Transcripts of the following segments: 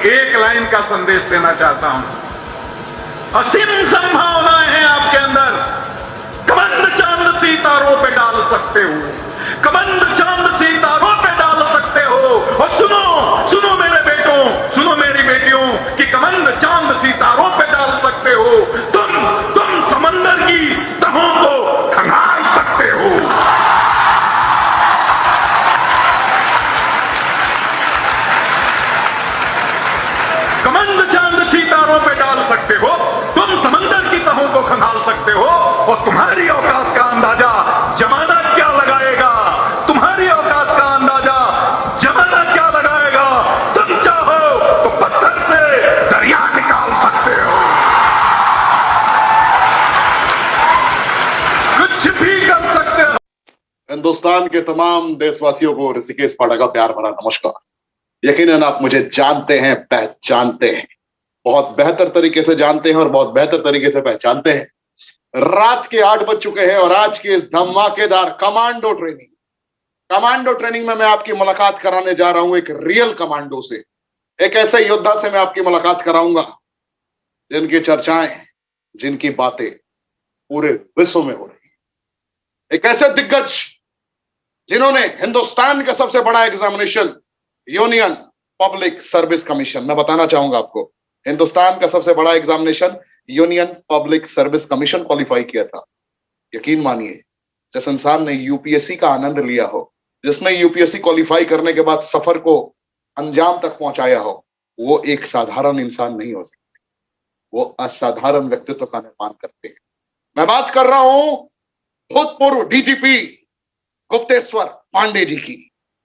एक लाइन का संदेश देना चाहता हूं। असीम संभावनाएं हैं आपके अंदर। कमंद चांद सितारों पे डाल सकते हो, कमंद चांद सितारों पे डाल सकते हो। और सुनो सुनो मेरे बेटों, सुनो मेरी बेटियों, कि कमंद चांद सितारों पे डाल सकते हो। तुम समंदर की तहों को खंगाल सकते हो। कमंद चांद सितारों पे डाल सकते हो, तुम समंदर की तहों को खंगाल सकते हो। और तुम्हारी औकात का अंदाजा जमाना क्या लगाएगा, तुम्हारी औकात का अंदाजा जमाना क्या लगाएगा। तुम चाहो तो पत्थर से दरिया निकाल सकते हो, कुछ भी कर सकते हो। हिंदुस्तान के तमाम देशवासियों को ऋषिकेश पाठक का प्यार भरा नमस्कार। यकीनन आप मुझे जानते हैं, पहचानते हैं, बहुत बेहतर तरीके से जानते हैं और बहुत बेहतर तरीके से पहचानते हैं। रात के 8 बज चुके हैं और आज की इस धमाकेदार कमांडो ट्रेनिंग में मैं आपकी मुलाकात कराने जा रहा हूं एक रियल कमांडो से, एक ऐसे योद्धा से मैं आपकी मुलाकात कराऊंगा जिनकी चर्चाएं, जिनकी बातें पूरे विश्व में हो रही है। एक ऐसे दिग्गज जिन्होंने हिंदुस्तान का सबसे बड़ा examination union public service commission, मैं बताना चाहूंगा आपको, हिंदुस्तान का सबसे बड़ा examination union public service commission qualify किया था। यकीन मानिए, जिस इंसान ने यूपीएससी का आनंद लिया हो, जिसने यूपीएससी क्वालिफाई करने के बाद सफर को अंजाम तक पहुंचाया हो, वो एक साधारण इंसान नहीं हो सकते, वो असाधारण व्यक्तित्व का निर्माण करते हैं। मैं बात कर रहा हूं भूतपूर्व डीजीपी गुप्तेश्वर पांडे जी की।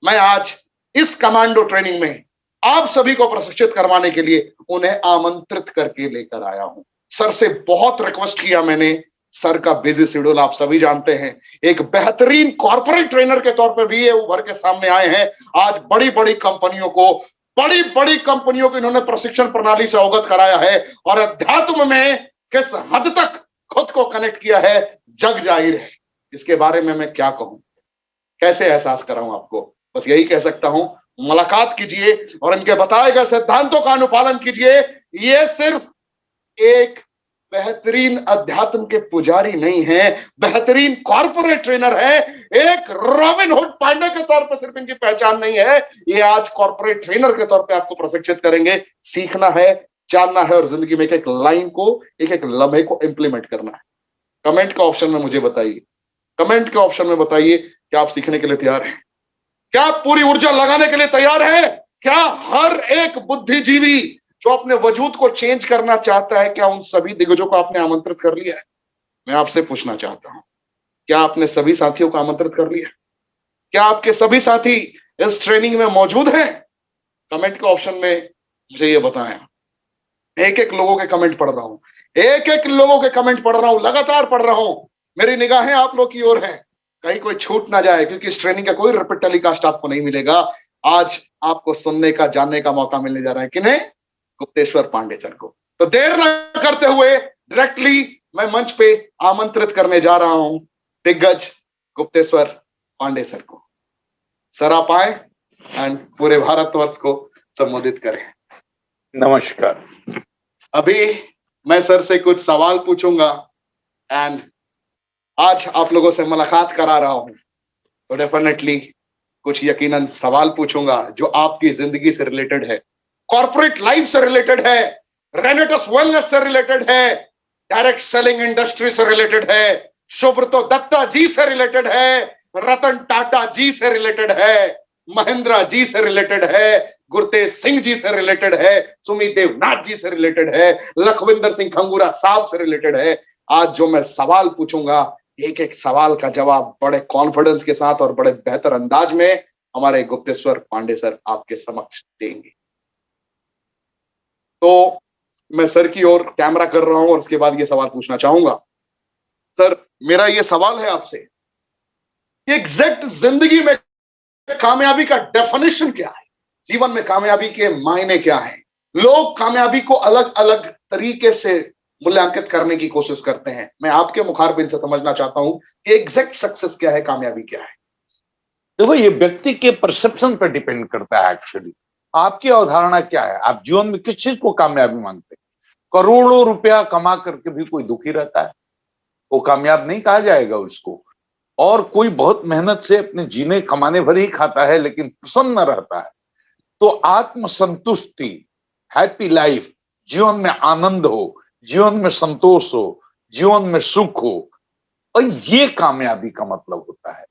मैं आज इस कमांडो ट्रेनिंग में आप सभी को प्रशिक्षित करवाने के लिए उन्हें आमंत्रित करके लेकर आया हूं। सर से बहुत रिक्वेस्ट किया मैंने, सर का बिजी शेड्यूल आप सभी जानते हैं। एक बेहतरीन कॉर्पोरेट ट्रेनर के तौर पर भी ये उभर के सामने आए हैं। आज बड़ी बड़ी कंपनियों को इन्होंने प्रशिक्षण प्रणाली से अवगत कराया है और अध्यात्म में किस हद तक खुद को कनेक्ट किया है, जग जाहिर है। इसके बारे में मैं क्या कहूं, कैसे एहसास कराऊं आपको, बस यही कह सकता हूं, मुलाकात कीजिए और इनके बताए गए सिद्धांतों का अनुपालन कीजिए। ये सिर्फ एक बेहतरीन अध्यात्म के पुजारी नहीं है, बेहतरीन कॉर्पोरेट ट्रेनर है। एक रॉबिन हुड पांडे के तौर पर सिर्फ इनकी पहचान नहीं है, ये आज कॉर्पोरेट ट्रेनर के तौर पे आपको प्रशिक्षित करेंगे। सीखना है, जानना है और जिंदगी में एक एक लाइन को, एक एक लम्हे को इंप्लीमेंट करना है। कमेंट के ऑप्शन में मुझे बताइए, कमेंट के ऑप्शन में बताइए, क्या आप सीखने के लिए तैयार हैं? क्या आप पूरी ऊर्जा लगाने के लिए तैयार हैं? क्या हर एक बुद्धिजीवी जो अपने वजूद को चेंज करना चाहता है, क्या उन सभी दिग्गजों को आपने आमंत्रित कर लिया है? मैं आपसे पूछना चाहता हूं, क्या आपने सभी साथियों को आमंत्रित कर लिया? क्या आपके सभी साथी इस ट्रेनिंग में मौजूद हैं? कमेंट के ऑप्शन में मुझे ये बताएं। एक एक लोगों के कमेंट पढ़ रहा हूं, एक एक लोगों के कमेंट पढ़ रहा हूं, लगातार पढ़ रहा हूं। मेरी निगाहें आप लोग की ओर है, कहीं कोई छूट ना जाए, क्योंकि इस ट्रेनिंग का कोई रिपीट टेलीकास्ट आपको नहीं मिलेगा। आज आपको सुनने का, जानने का मौका मिलने जा रहा है किन्हें? गुप्तेश्वर पांडे सर को। तो देर न करते हुए डायरेक्टली मैं मंच पे आमंत्रित करने जा रहा हूं दिग्गज गुप्तेश्वर पांडे सर को। सर आप आए एंड पूरे भारतवर्ष को संबोधित करें। नमस्कार। अभी मैं सर से कुछ सवाल पूछूंगा एंड आज आप लोगों से मुलाकात करा रहा हूं, तो डेफिनेटली कुछ यकीनन सवाल पूछूंगा जो आपकी जिंदगी से रिलेटेड है, कॉर्पोरेट लाइफ से रिलेटेड है, रेनेटस वेलनेस से रिलेटेड है, डायरेक्ट सेलिंग इंडस्ट्री से रिलेटेड है, सुब्रतो दत्ता जी से रिलेटेड है, रतन टाटा जी से रिलेटेड है, महिंद्रा जी से रिलेटेड है, गुरतेज सिंह जी से रिलेटेड है, सुमित देवनाथ जी से रिलेटेड है, लखविंदर सिंह खंगूरा साहब से रिलेटेड है। आज जो मैं सवाल पूछूंगा, एक एक सवाल का जवाब बड़े कॉन्फिडेंस के साथ और बड़े बेहतर अंदाज में हमारे गुप्तेश्वर पांडे सर आपके समक्ष देंगे। तो मैं सर की ओर कैमरा कर रहा हूं और उसके बाद ये सवाल पूछना चाहूंगा। सर, मेरा ये सवाल है आपसे कि एग्जैक्ट जिंदगी में कामयाबी का डेफिनेशन क्या है? जीवन में कामयाबी के मायने क्या है? लोग कामयाबी को अलग अलग तरीके से मूल्यांकित करने की कोशिश करते हैं। मैं आपके मुखारबिन से समझना चाहता हूं कि एग्जैक्ट सक्सेस क्या है, कामयाबी क्या है? देखो, ये व्यक्ति के परसेप्शन पर डिपेंड करता है एक्चुअली। आपकी अवधारणा क्या है? आप जीवन में किस चीज को कामयाबी मानते हैं? करोड़ों रुपया कमा करके भी कोई दुखी रहता है, वो कामयाब नहीं कहा जाएगा उसको। और कोई बहुत मेहनत से अपने जीने कमाने भर ही खाता है लेकिन प्रसन्न रहता है, तो आत्मसंतुष्टि, हैप्पी लाइफ, जीवन में आनंद हो, जीवन में संतोष हो, जीवन में सुख हो, और ये कामयाबी का मतलब होता है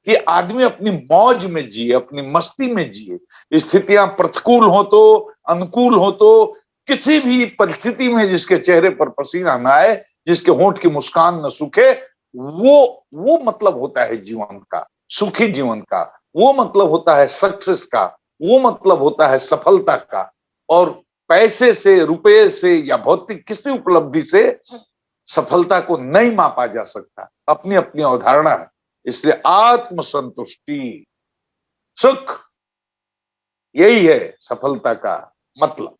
कि आदमी अपनी मौज में जिए, अपनी मस्ती में जिए। स्थितियां प्रतिकूल हो तो, अनुकूल हो तो, किसी भी परिस्थिति में जिसके चेहरे पर पसीना न आए, जिसके होंठ की मुस्कान न सूखे, वो मतलब होता है जीवन का, सुखी जीवन का। वो मतलब होता है सक्सेस का, वो मतलब होता है सफलता का। और पैसे से, रुपये से या भौतिक किसी उपलब्धि से सफलता को नहीं मापा जा सकता, अपनी अपनी अवधारणा है। इसलिए आत्मसंतुष्टि, सुख, यही है सफलता का मतलब।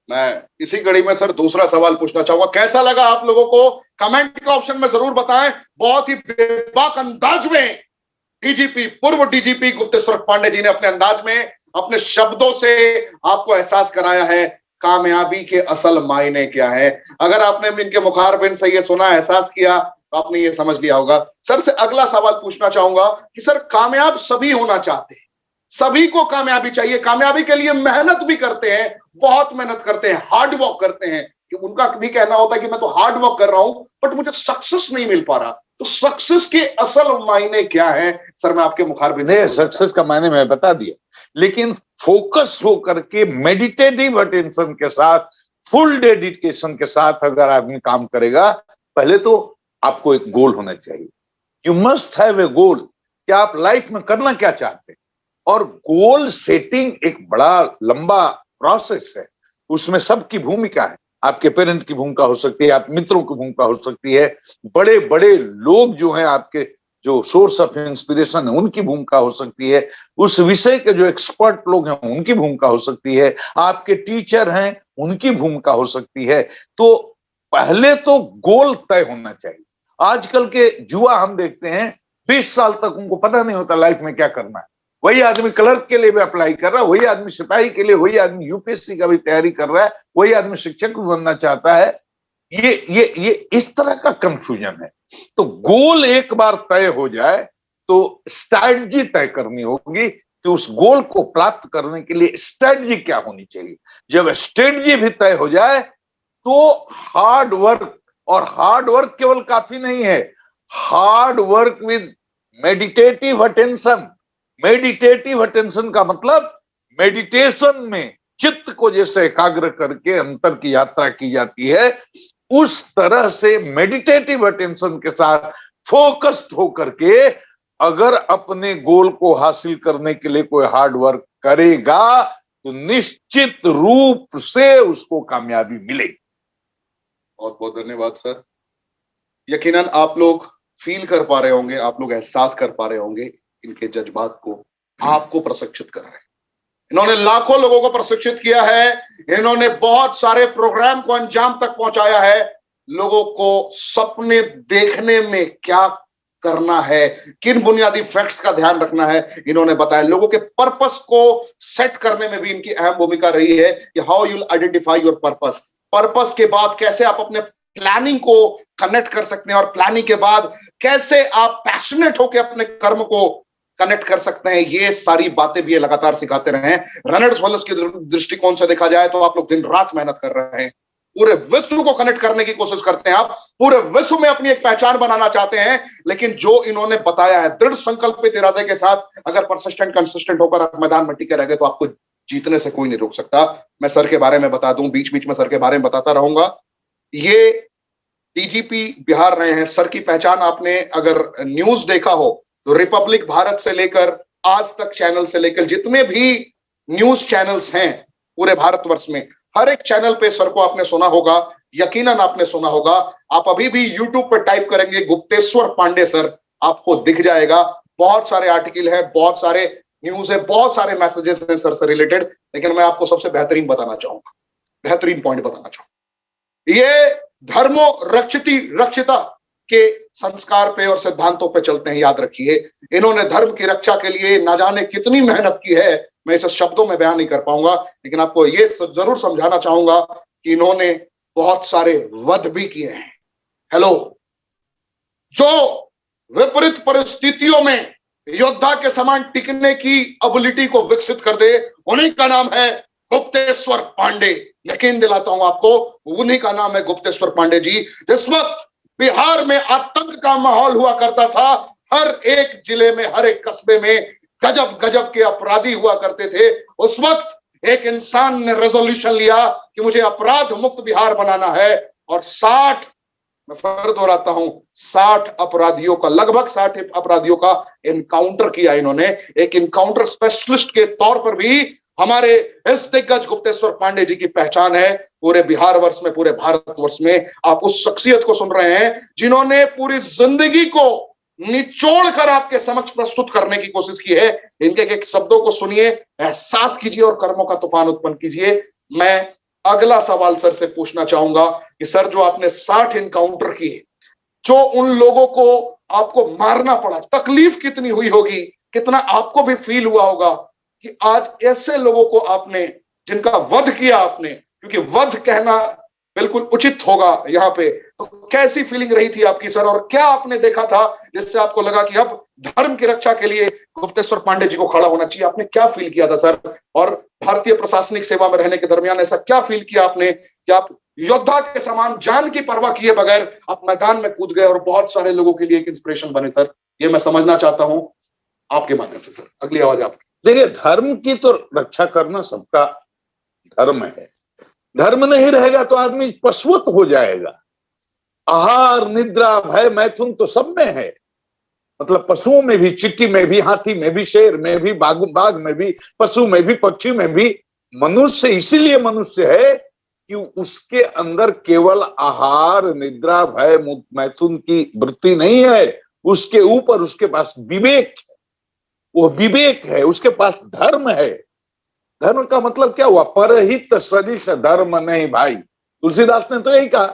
मैं इसी कड़ी में सर दूसरा सवाल पूछना चाहूंगा, कैसा लगा आप लोगों को? कमेंट के ऑप्शन में जरूर बताएं। बहुत ही बेबाक अंदाज में डीजीपी, पूर्व डीजीपी गुप्तेश्वर पांडे जी ने अपने अंदाज में, अपने शब्दों से आपको एहसास कराया है कामयाबी के असल मायने क्या है। अगर आपने इनके मुखारबिन से ये सुना, एहसास किया, तो आपने ये समझ लिया होगा। सर से अगला सवाल पूछना चाहूंगा कि सर कामयाब सभी होना चाहते हैं, सभी को कामयाबी चाहिए, कामयाबी के लिए मेहनत भी करते हैं, बहुत मेहनत करते हैं, हार्ड वर्क करते हैं। कि उनका भी कहना होता है कि मैं तो हार्ड वर्क कर रहा हूं बट मुझे सक्सेस नहीं मिल पा रहा। तो सक्सेस के असल मायने क्या है सर? मैं आपके मुखारबिन से सक्सेस का मायने मैं बता दिया, लेकिन फोकस होकर के मेडिटेटिव अटेंशन के साथ, फुल डेडिकेशन के साथ अगर आदमी काम करेगा, पहले तो आपको एक गोल होना चाहिए। यू मस्ट हैव ए गोल कि आप लाइफ में करना क्या चाहते हैं। और गोल सेटिंग एक बड़ा लंबा प्रोसेस है, उसमें सबकी भूमिका है। आपके पेरेंट की भूमिका हो सकती है, आप मित्रों की भूमिका हो सकती है, बड़े बड़े लोग जो हैं आपके, जो सोर्स ऑफ इंस्पिरेशन है, उनकी भूमिका हो सकती है, उस विषय के जो एक्सपर्ट लोग हैं उनकी भूमिका हो सकती है, आपके टीचर हैं उनकी भूमिका हो सकती है। तो पहले तो गोल तय होना चाहिए। आजकल के युवा हम देखते हैं 20 साल तक उनको पता नहीं होता लाइफ में क्या करना है। वही आदमी क्लर्क के लिए भी अप्लाई कर रहा है, वही आदमी सिपाही के लिए, वही आदमी यूपीएससी का भी तैयारी कर रहा है, वही आदमी शिक्षक भी बनना चाहता है। ये इस तरह का कंफ्यूजन है। तो गोल एक बार तय हो जाए तो स्ट्रैटेजी तय करनी होगी कि उस गोल को प्राप्त करने के लिए स्ट्रैटेजी क्या होनी चाहिए। जब स्ट्रैटेजी भी तय हो जाए तो हार्ड वर्क, और हार्ड वर्क केवल काफी नहीं है, hard work with meditative attention. Meditative attention का मतलब मेडिटेशन में चित्त को जैसे एकाग्र करके अंतर की यात्रा की जाती है, उस तरह से मेडिटेटिव अटेंशन के साथ फोकस्ड होकर के अगर अपने गोल को हासिल करने के लिए कोई हार्ड वर्क करेगा तो निश्चित रूप से उसको कामयाबी मिलेगी। बहुत बहुत धन्यवाद सर। यकीनन आप लोग फील कर पा रहे होंगे, आप लोग एहसास कर पा रहे होंगे इनके जज्बात को, आपको प्रशिक्षित कर रहे हैं। इन्होंने लाखों लोगों को प्रशिक्षित किया है, इन्होंने बहुत सारे प्रोग्राम को अंजाम तक पहुंचाया है। लोगों को सपने देखने में क्या करना है, किन बुनियादी फैक्ट्स का ध्यान रखना है, इन्होंने बताया। लोगों के पर्पस को सेट करने में भी इनकी अहम भूमिका रही है कि how you will identify your purpose. Purpose के बाद कैसे आप अपने प्लानिंग को कनेक्ट कर सकते हैं, और प्लानिंग के बाद कैसे आप पैशनेट होकर अपने कर्म को कनेक्ट कर सकते हैं, ये सारी बातें भी ये लगातार सिखाते रहे हैं। रनर्स वॉलस के दृष्टिकोण से देखा जाए तो आप लोग दिन रात मेहनत कर रहे हैं, पूरे विश्व को कनेक्ट करने की कोशिश करते हैं, आप पूरे विश्व में अपनी एक पहचान बनाना चाहते हैं। लेकिन जो इन्होंने बताया है, दृढ़ संकल्पित इरादे के साथ अगर परसिस्टेंट कंसिस्टेंट होकर आप मैदान में टिके रह गए तो आपको जीतने से कोई नहीं रोक सकता। मैं सर के बारे में बता दूं, बीच बीच में सर के बारे में बताता रहूंगा। ये डीजीपी बिहार रहे हैं। सर की पहचान आपने अगर न्यूज देखा हो तो रिपब्लिक भारत से लेकर आज तक चैनल से लेकर जितने भी न्यूज चैनल्स हैं पूरे भारतवर्ष में, हर एक चैनल पे सर को आपने सुना होगा, यकीनन आपने सुना होगा। आप अभी भी यूट्यूब पर टाइप करेंगे गुप्तेश्वर पांडे सर, आपको दिख जाएगा। बहुत सारे आर्टिकल है, बहुत सारे न्यूज है, बहुत सारे मैसेजेस हैं सर से रिलेटेड। लेकिन मैं आपको सबसे बेहतरीन बताना चाहूंगा, बेहतरीन पॉइंट बताना चाहूंगा। ये धर्मो रक्षिति रक्षिता के संस्कार पे और सिद्धांतों पे चलते हैं, याद रखिए। इन्होंने धर्म की रक्षा के लिए ना जाने कितनी मेहनत की है, मैं इसे शब्दों में बयान नहीं कर पाऊंगा, लेकिन आपको ये जरूर समझाना चाहूंगा कि इन्होंने बहुत सारे वध भी किए हैं। हेलो, जो विपरीत परिस्थितियों में योद्धा के समान टिकने की एबिलिटी को विकसित कर दे, उन्हीं का नाम है गुप्तेश्वर पांडे। यकीन दिलाता हूं आपको, उन्हीं का नाम है गुप्तेश्वर पांडे जी। जिस वक्त बिहार में आतंक का माहौल हुआ करता था, हर एक जिले में, हर एक कस्बे में गजब गजब के अपराधी हुआ करते थे, उस वक्त एक इंसान ने रेजोल्यूशन लिया कि मुझे अपराध मुक्त बिहार बनाना है, और 60, मैं फिर दोहराता हूं, 60 अपराधियों का, लगभग 60 अपराधियों का एनकाउंटर किया इन्होंने। एक एनकाउंटर स्पेशलिस्ट के तौर पर भी हमारे इस दिग्गज गुप्तेश्वर पांडे जी की पहचान है पूरे बिहार वर्ष में, पूरे भारतवर्ष में। आप उस शख्सियत को सुन रहे हैं जिन्होंने पूरी जिंदगी को निचोड़ कर आपके समक्ष प्रस्तुत करने की कोशिश की है। इनके एक शब्दों को सुनिए, एहसास कीजिए और कर्मों का तूफान उत्पन्न कीजिए। मैं अगला सवाल सर से पूछना चाहूंगा कि सर, जो आपने 60 एनकाउंटर किए, जो उन लोगों को आपको मारना पड़ा, तकलीफ कितनी हुई होगी, कितना आपको भी फील हुआ होगा कि आज ऐसे लोगों को आपने, जिनका वध किया आपने, क्योंकि वध कहना बिल्कुल उचित होगा यहाँ पे, तो कैसी फीलिंग रही थी आपकी सर, और क्या आपने देखा था जिससे आपको लगा कि अब धर्म की रक्षा के लिए गुप्तेश्वर पांडे जी को खड़ा होना चाहिए? आपने क्या फील किया था सर, और भारतीय प्रशासनिक सेवा में रहने के दरमियान ऐसा क्या फील किया आपने कि आप योद्धा के समान जान की परवाह किए बगैर आप मैदान में कूद गए और बहुत सारे लोगों के लिए एक इंस्पिरेशन बने? सर, ये मैं समझना चाहता हूं आपके माध्यम से। सर, अगली आवाज आपकी। देखिए, धर्म की तो रक्षा करना सबका धर्म है। धर्म नहीं रहेगा तो आदमी पशुवत हो जाएगा। आहार, निद्रा, भय, मैथुन तो सब में है। मतलब पशुओं में भी, चींटी में भी, हाथी में भी, शेर में भी, बाघ में भी, पशु में भी, पक्षी में भी। मनुष्य इसीलिए मनुष्य है कि उसके अंदर केवल आहार, निद्रा, भय, मैथुन की वृत्ति नहीं है, उसके ऊपर उसके पास विवेक है। वो विवेक है, उसके पास धर्म है। धर्म का मतलब क्या हुआ? परहित सदिश धर्म नहीं भाई। तुलसीदास ने तो यही कहा,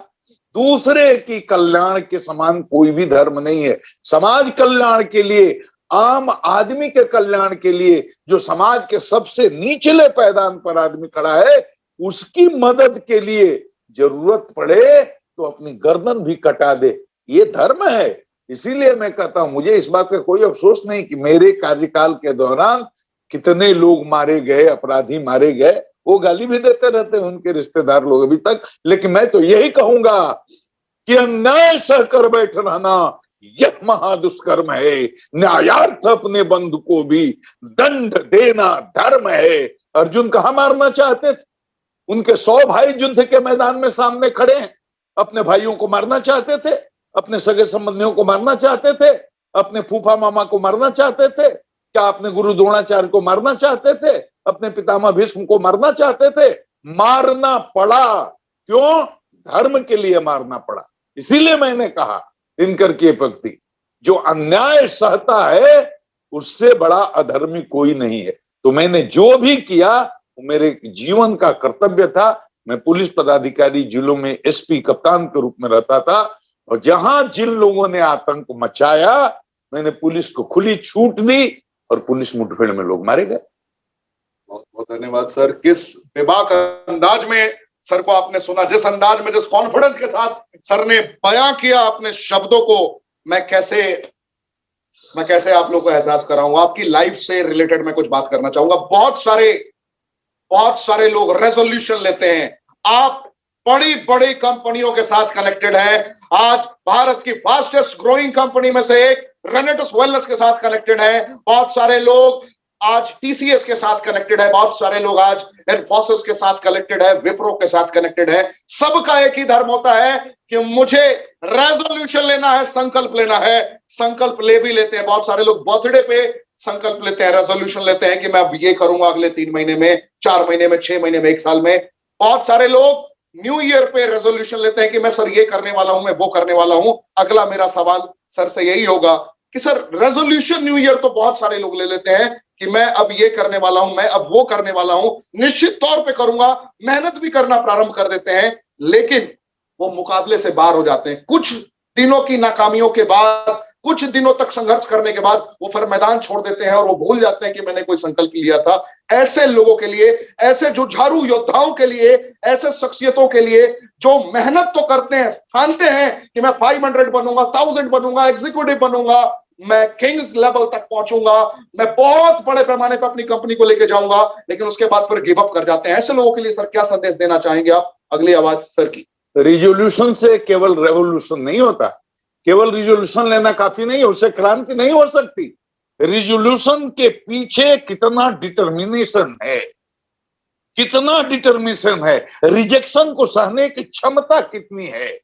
दूसरे की कल्याण के समान कोई भी धर्म नहीं है। समाज कल्याण के लिए, आम आदमी के कल्याण के लिए, जो समाज के सबसे निचले पैदान पर आदमी खड़ा है, उसकी मदद के लिए जरूरत पड़े तो अपनी गर्दन भी कटा दे, ये धर्म है। इसीलिए मैं कहता हूं, मुझे इस बात का कोई अफसोस नहीं कि मेरे कार्यकाल के दौरान कितने लोग मारे गए, अपराधी मारे गए। वो गाली भी देते रहते हैं उनके रिश्तेदार लोग अभी तक। लेकिन मैं तो यही कहूंगा कि अन्याय सहकर बैठ रहना यह महादुष्कर्म है। न्यायार्थ अपने बंधु को भी दंड देना धर्म है। अर्जुन कहां मारना चाहते थे? उनके 100 भाई युद्ध के मैदान में सामने खड़े हैं, अपने भाइयों को मारना चाहते थे, अपने सगे संबंधियों को मारना चाहते थे, अपने फूफा मामा को मारना चाहते थे, क्या अपने गुरु द्रोणाचार्य को मारना चाहते थे, अपने पितामह भीष्म को मारना चाहते थे? मारना पड़ा। क्यों? धर्म के लिए मारना पड़ा। इसीलिए मैंने कहा दिनकर की पंक्ति, जो अन्याय सहता है उससे बड़ा अधर्मी कोई नहीं है। तो मैंने जो भी किया वो मेरे जीवन का कर्तव्य था। मैं पुलिस पदाधिकारी, जिलों में एसपी, कप्तान के रूप में रहता था, और जहां जिन लोगों ने आतंक मचाया, मैंने पुलिस को खुली छूट दी और पुलिस मुठभेड़ में लोग मारे गए। बहुत बहुत धन्यवाद सर। किस बेबाक अंदाज में सर को आपने सुना, जिस अंदाज में, जिस कॉन्फिडेंस के साथ सर ने बयां किया अपने शब्दों को, मैं कैसे आप लोगों को एहसास कराऊंगा। आपकी लाइफ से रिलेटेड मैं कुछ बात करना चाहूंगा। बहुत सारे लोग रेजोल्यूशन लेते हैं। आप बड़ी बड़ी कंपनियों के साथ कनेक्टेड हैं। आज भारत की फास्टेस्ट ग्रोइंग कंपनी में से एक रेनेटस वेलनेस के साथ कनेक्टेड है। बहुत सारे लोग आज टीसीएस के साथ कनेक्टेड है। बहुत सारे लोग आज इन्फोसिस के साथ कनेक्टेड है, विप्रो के साथ कनेक्टेड है। सबका एक ही धर्म होता है कि मुझे रेजोल्यूशन लेना है, संकल्प लेना है। संकल्प ले भी लेते हैं। बहुत सारे लोग बर्थडे पे संकल्प लेते हैं, रेजोल्यूशन लेते हैं कि मैं अब ये करूंगा अगले 3 महीने में, 4 महीने में, 6 महीने में, 1 साल में। बहुत सारे लोग न्यू ईयर पे रेजोल्यूशन लेते हैं कि मैं सर ये करने वाला हूं, मैं वो करने वाला हूं। अगला मेरा सवाल सर से यही होगा कि सर, रेजोल्यूशन न्यू ईयर तो बहुत सारे लोग ले लेते हैं कि मैं अब ये करने वाला हूं, मैं अब वो करने वाला हूं, निश्चित तौर पे करूंगा, मेहनत भी करना प्रारंभ कर देते हैं, लेकिन वो मुकाबले से बाहर हो जाते हैं। कुछ दिनों की नाकामियों के बाद कुछ दिनों तक संघर्ष करने के बाद वो फिर मैदान छोड़ देते हैं और वो भूल जाते हैं कि मैंने कोई संकल्प लिया था। ऐसे लोगों के लिए, ऐसे जुझारू योद्धाओं के लिए, ऐसे शख्सियतों के लिए जो मेहनत तो करते हैं, ठानते हैं कि मैं 500 बनूंगा, 1000 बनूंगा, एग्जीक्यूटिव बनूंगा, मैं किंग लेवल तक पहुंचूंगा, मैं बहुत बड़े पैमाने पर अपनी कंपनी को लेकर जाऊंगा, लेकिन उसके बाद फिर गिव अप कर जाते हैं। ऐसे लोगों के लिए सर क्या संदेश देना चाहेंगे आप? अगली आवाज सर की। रिजोल्यूशन से केवल रेवोल्यूशन नहीं होता, केवल रिजोल्यूशन लेना काफी नहीं, उससे क्रांति नहीं हो सकती। रिजोल्यूशन के पीछे कितना डिटर्मिनेशन है, कितना डिटर्मिनेशन है, रिजेक्शन को सहने की क्षमता कितनी है,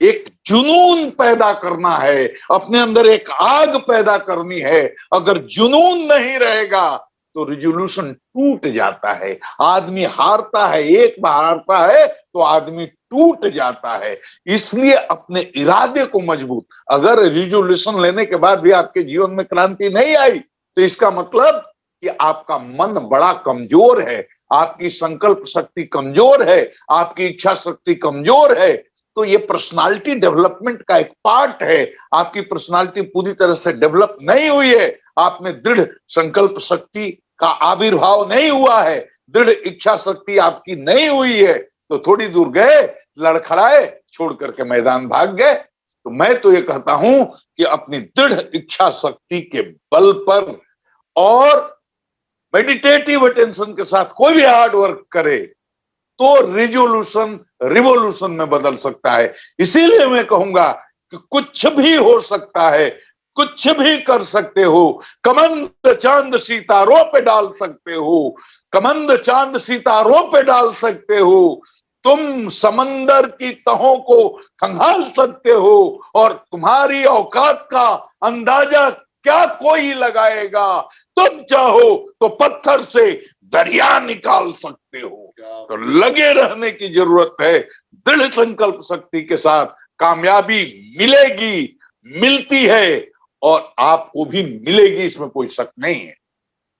एक जुनून पैदा करना है, अपने अंदर एक आग पैदा करनी है। अगर जुनून नहीं रहेगा तो रिजोल्यूशन टूट जाता है, आदमी हारता है, एक बार हारता है तो आदमी टूट जाता है। इसलिए अपने इरादे को मजबूत, अगर रिजोल्यूशन लेने के बाद भी आपके जीवन में क्रांति नहीं आई तो इसका मतलब कि आपका मन बड़ा कमजोर है, आपकी संकल्प शक्ति कमजोर है, आपकी इच्छा शक्ति कमजोर है। तो ये पर्सनालिटी डेवलपमेंट का एक पार्ट है। आपकी पर्सनालिटी पूरी तरह से डेवलप नहीं हुई है, आप में दृढ़ संकल्प शक्ति का आविर्भाव नहीं हुआ है, दृढ़ इच्छा शक्ति आपकी नहीं हुई है, तो थोड़ी दूर गए, लड़खड़ाए, छोड़ करके मैदान भाग गए। तो मैं तो ये कहता हूं कि अपनी दृढ़ इच्छा शक्ति के बल पर और मेडिटेटिव अटेंशन के साथ कोई भी हार्ड वर्क करे तो रिजोल्यूशन रिवोल्यूशन में बदल सकता है। इसीलिए मैं कहूंगा कि कुछ भी हो सकता है, कुछ भी कर सकते हो, कमंद चांद सितारों पे डाल सकते हो, कमंद चांद सितारों पे डाल सकते हो, तुम समंदर की तहों को खंगाल सकते हो और तुम्हारी औकात का अंदाजा क्या कोई लगाएगा। तुम चाहो तो पत्थर से दरिया निकाल सकते हो। तो लगे रहने की जरूरत है, दृढ़ संकल्प शक्ति के साथ कामयाबी मिलेगी, मिलती है और आपको भी मिलेगी, इसमें कोई शक नहीं है।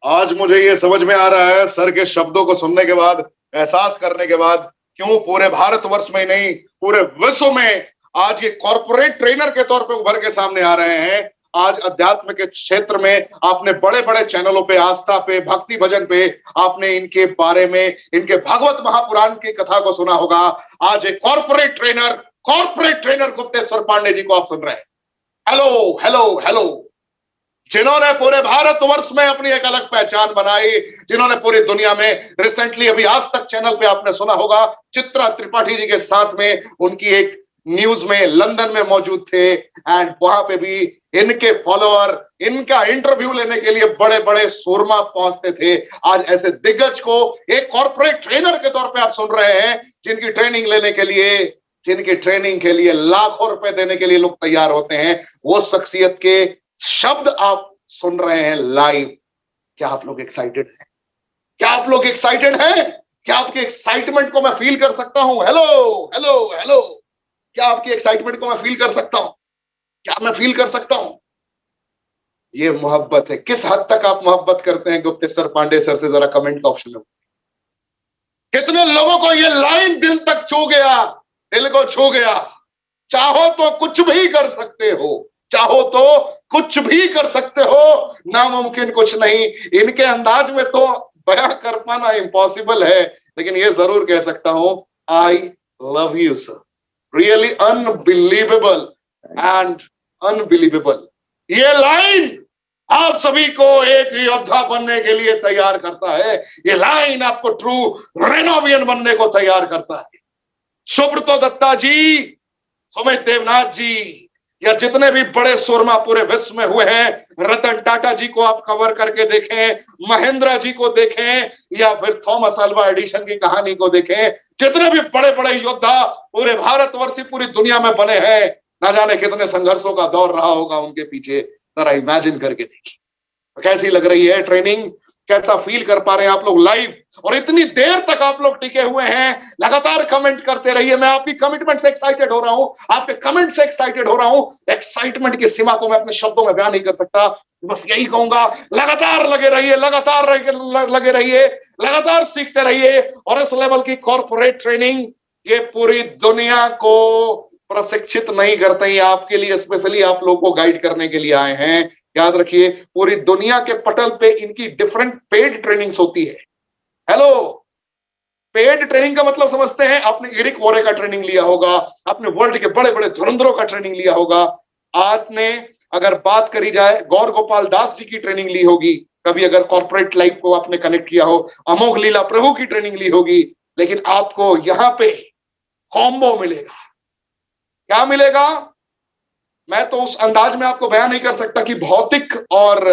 आज मुझे ये समझ में आ रहा है सर के शब्दों को सुनने के बाद, एहसास करने के बाद, क्यों पूरे भारतवर्ष में नहीं पूरे विश्व में आज ये कॉर्पोरेट ट्रेनर के तौर पे उभर के सामने आ रहे हैं। आज अध्यात्म के क्षेत्र में आपने बड़े बड़े चैनलों पे, आस्था पे, भक्ति भजन पे आपने इनके बारे में, इनके भागवत महापुराण की कथा को सुना होगा। आज एक कॉर्पोरेट ट्रेनर गुप्तेश्वर पांडे जी को आप सुन रहे हैं। हेलो हेलो हेलो, जिन्होंने पूरे भारतवर्ष में अपनी एक अलग पहचान बनाई, जिन्होंने पूरी दुनिया में, रिसेंटली अभी आज तक चैनल पे आपने सुना होगा, चित्रा त्रिपाठी जी के साथ में उनकी एक न्यूज में लंदन में मौजूद थे एंड वहां पे भी इनके फॉलोअर इनका इंटरव्यू लेने के लिए बड़े बड़े सूरमा पहुंचते थे। आज ऐसे दिग्गज को एक कॉर्पोरेट ट्रेनर के तौर पे आप सुन रहे हैं, जिनकी ट्रेनिंग लेने के लिए, जिनकी ट्रेनिंग के लिए लाखों रुपए देने के लिए लोग तैयार होते हैं, वो शख्सियत के शब्द आप सुन रहे हैं लाइव। क्या आप लोग एक्साइटेड हैं? क्या आप लोग एक्साइटेड हैं? क्या आपके एक्साइटमेंट को मैं फील कर सकता हूं? हेलो हेलो हेलो, क्या आपकी एक्साइटमेंट को मैं फील कर सकता हूं? क्या मैं फील कर सकता हूं? ये मोहब्बत है। किस हद तक आप मोहब्बत करते हैं गुप्तेश्वर पांडे सर से, जरा कमेंट का ऑप्शन में। कितने लोगों को ये लाइन दिल तक छू गया, दिल को छू गया। चाहो तो कुछ भी कर सकते हो, चाहो तो कुछ भी कर सकते हो, नामुमकिन कुछ नहीं। इनके अंदाज में तो बयां कर पाना इम्पॉसिबल है, लेकिन ये जरूर कह सकता हूं, I love you sir, really unbelievable and unbelievable. ये लाइन आप सभी को एक योद्धा बनने के लिए तैयार करता है। ये लाइन आपको ट्रू रेनोवियन बनने को तैयार करता है। सुब्रतो दत्ता जी, सुमित देवनाथ जी, या जितने भी बड़े सूरमा पूरे विश्व में हुए हैं, रतन टाटा जी को आप कवर करके देखें, महेंद्र जी को देखें, या फिर थॉमस अल्वा एडिसन की कहानी को देखें, जितने भी बड़े बड़े योद्धा पूरे भारतवर्ष, पूरी दुनिया में बने हैं, ना जाने कितने संघर्षों का दौर रहा होगा उनके पीछे। जरा इमेजिन करके देखिए तो कैसी लग रही है ट्रेनिंग, कैसा फील कर पा रहे हैं आप लोग लाइव, और इतनी देर तक आप लोग टिके हुए हैं। लगातार कमेंट करते रहिए। मैं आपकी कमिटमेंट से एक्साइटेड हो रहा हूं, आपके कमेंट से एक्साइटेड हो रहा हूं। एक्साइटमेंट की सीमा को मैं अपने शब्दों में बयान नहीं कर सकता, बस यही कहूंगा, लगातार लगे रहिए, लगातार लगे रहिए, लगातार सीखते रहिए। और इस लेवल की कॉर्पोरेट ट्रेनिंग ये पूरी दुनिया को प्रशिक्षित नहीं करते हैं। आपके लिए स्पेशली आप लोगों को गाइड करने के लिए आए हैं। याद रखिए, पूरी दुनिया के पटल पे इनकी डिफरेंट पेड ट्रेनिंग्स होती है। हेलो, पेड ट्रेनिंग का मतलब समझते हैं? आपने एरिक वोरे का ट्रेनिंग लिया होगा, आपने वर्ल्ड के बड़े बड़े धुरंधरों का ट्रेनिंग लिया होगा, आपने अगर बात करी जाए गौर गोपाल दास जी की ट्रेनिंग ली होगी, कभी अगर कॉर्पोरेट लाइफ को आपने कनेक्ट किया हो, अमोघ लीला प्रभु की ट्रेनिंग ली होगी। लेकिन आपको यहां पे कॉम्बो मिलेगा। क्या मिलेगा? मैं तो उस अंदाज में आपको बयान नहीं कर सकता कि भौतिक और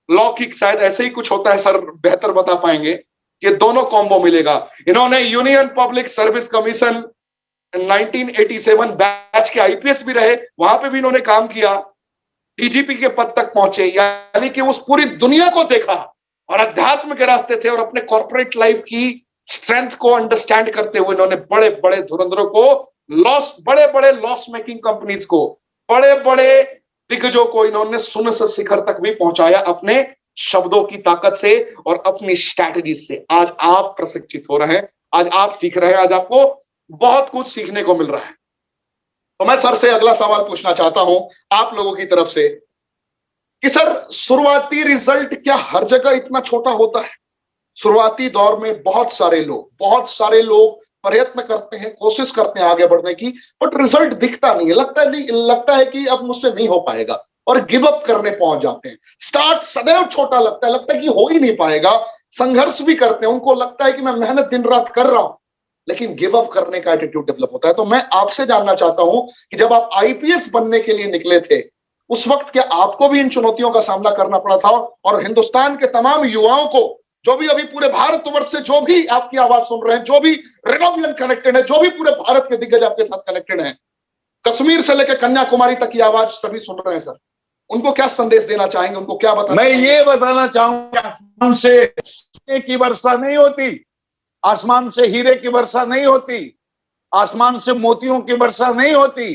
लौकिक, शायद ऐसे ही कुछ होता है सर, बेहतर बता पाएंगे। ये दोनों कॉम्बो मिलेगा। इन्होंने union public service commission 1987 batch के आईपीएस भी रहे, वहां पे भी इन्होंने काम किया, डीजीपी के पद तक पहुंचे। यानी कि उस पूरी दुनिया को देखा और अध्यात्म के रास्ते थे, और अपने कॉर्पोरेट लाइफ की स्ट्रेंथ को अंडरस्टैंड करते हुए इन्होंने बड़े बड़े धुरंधरों को, बड़े बड़े लॉस मेकिंग कंपनीज को, बड़े बड़े दिग्गजों को इन्होंने शून्य से शिखर तक भी पहुंचाया अपने शब्दों की ताकत से और अपनी स्ट्रैटेजी से। आज आप प्रशिक्षित हो रहे हैं, आज आप सीख रहे हैं, आज आपको बहुत कुछ सीखने को मिल रहा है। तो मैं सर से अगला सवाल पूछना चाहता हूं आप लोगों की तरफ से कि सर, शुरुआती रिजल्ट क्या हर जगह इतना छोटा होता है? शुरुआती दौर में बहुत सारे लोग प्रयत्न करते हैं, कोशिश करते हैं आगे बढ़ने की, बट रिजल्ट दिखता नहीं है। लगता है कि अब मुझसे नहीं हो पाएगा और गिव अप करने पहुंच जाते हैं। स्टार्ट सदैव छोटा लगता है कि हो ही नहीं पाएगा। संघर्ष भी करते हैं, उनको लगता है कि मैं मेहनत दिन रात कर रहा हूं, लेकिन गिव अप करने का एटीट्यूड डेवलप होता है। तो मैं आपसे जानना चाहता हूं कि जब आप आईपीएस बनने के लिए निकले थे, उस वक्त क्या आपको भी इन चुनौतियों का सामना करना पड़ा था? और हिंदुस्तान के तमाम युवाओं को, जो भी अभी पूरे भारतवर्ष से जो भी आपकी आवाज सुन रहे हैं, जो भी रेनोवियन कनेक्टेड है, जो भी पूरे भारत के दिग्गज आपके साथ कनेक्टेड हैं, कश्मीर से लेकर कन्याकुमारी तक की आवाज सभी सुन रहे हैं सर, उनको क्या संदेश देना चाहेंगे? उनको क्या बताना? मैं ये बताना चाहूंगा, आसमान से हीरे की वर्षा नहीं होती, आसमान से हीरे की वर्षा नहीं होती, आसमान से मोतियों की वर्षा नहीं होती,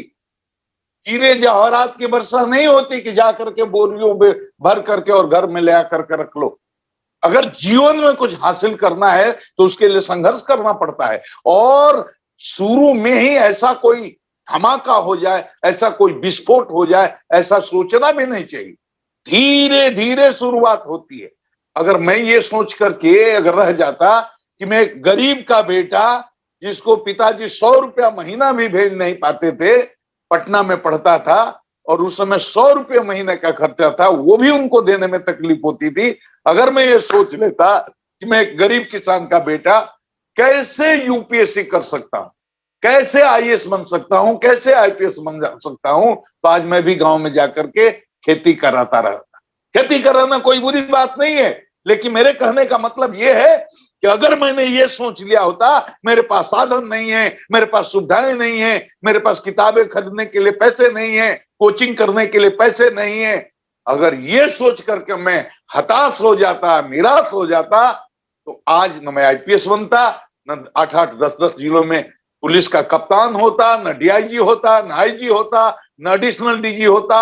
हीरे जवाहरात की वर्षा नहीं होती कि जाकर के बोरियों में भर करके और घर में ले आकर के रख लो। अगर जीवन में कुछ हासिल करना है तो उसके लिए संघर्ष करना पड़ता है। और शुरू में ही ऐसा कोई धमाका हो जाए, ऐसा कोई विस्फोट हो जाए, ऐसा सोचना भी नहीं चाहिए। धीरे धीरे शुरुआत होती है। अगर मैं ये सोच करके अगर रह जाता कि मैं एक गरीब का बेटा, जिसको पिताजी 100 रुपया महीना भी भेज नहीं पाते थे, पटना में पढ़ता था और उस समय 100 रुपये महीने का खर्चा था, वो भी उनको देने में तकलीफ होती थी। अगर मैं ये सोच लेता कि मैं एक गरीब किसान का बेटा कैसे यूपीएससी कर सकता हूं, कैसे आईएएस बन सकता हूं, कैसे आईपीएस बन सकता हूं, तो आज मैं भी गांव में जाकर के खेती कराता रहता। खेती कराना कोई बुरी बात नहीं है, लेकिन मेरे कहने का मतलब यह है कि अगर मैंने ये सोच लिया होता मेरे पास साधन नहीं है, मेरे पास सुविधाएं नहीं है, मेरे पास किताबें खरीदने के लिए पैसे नहीं है, कोचिंग करने के लिए पैसे नहीं है, अगर ये सोच करके मैं हताश हो जाता, निराश हो जाता, तो आज न मैं आईपीएस बनता, न 8-8, 10-10 जिलों में पुलिस का कप्तान होता, न डीआईजी होता, न आईजी होता, न एडिशनल डीजी होता,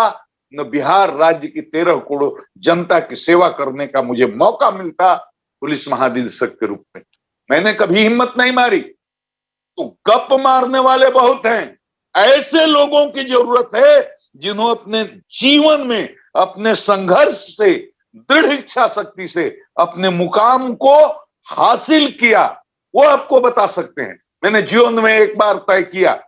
न बिहार राज्य की 13 करोड़ जनता की सेवा करने का मुझे मौका मिलता पुलिस महानिदेशक के रूप में। मैंने कभी हिम्मत नहीं मारी। तो गप मारने वाले बहुत हैं, ऐसे लोगों की जरूरत है जिन्होंने अपने जीवन में अपने संघर्ष से, दृढ़ इच्छा शक्ति से अपने मुकाम को हासिल किया, वो आपको बता सकते हैं। मैंने जीवन में एक बार तय किया,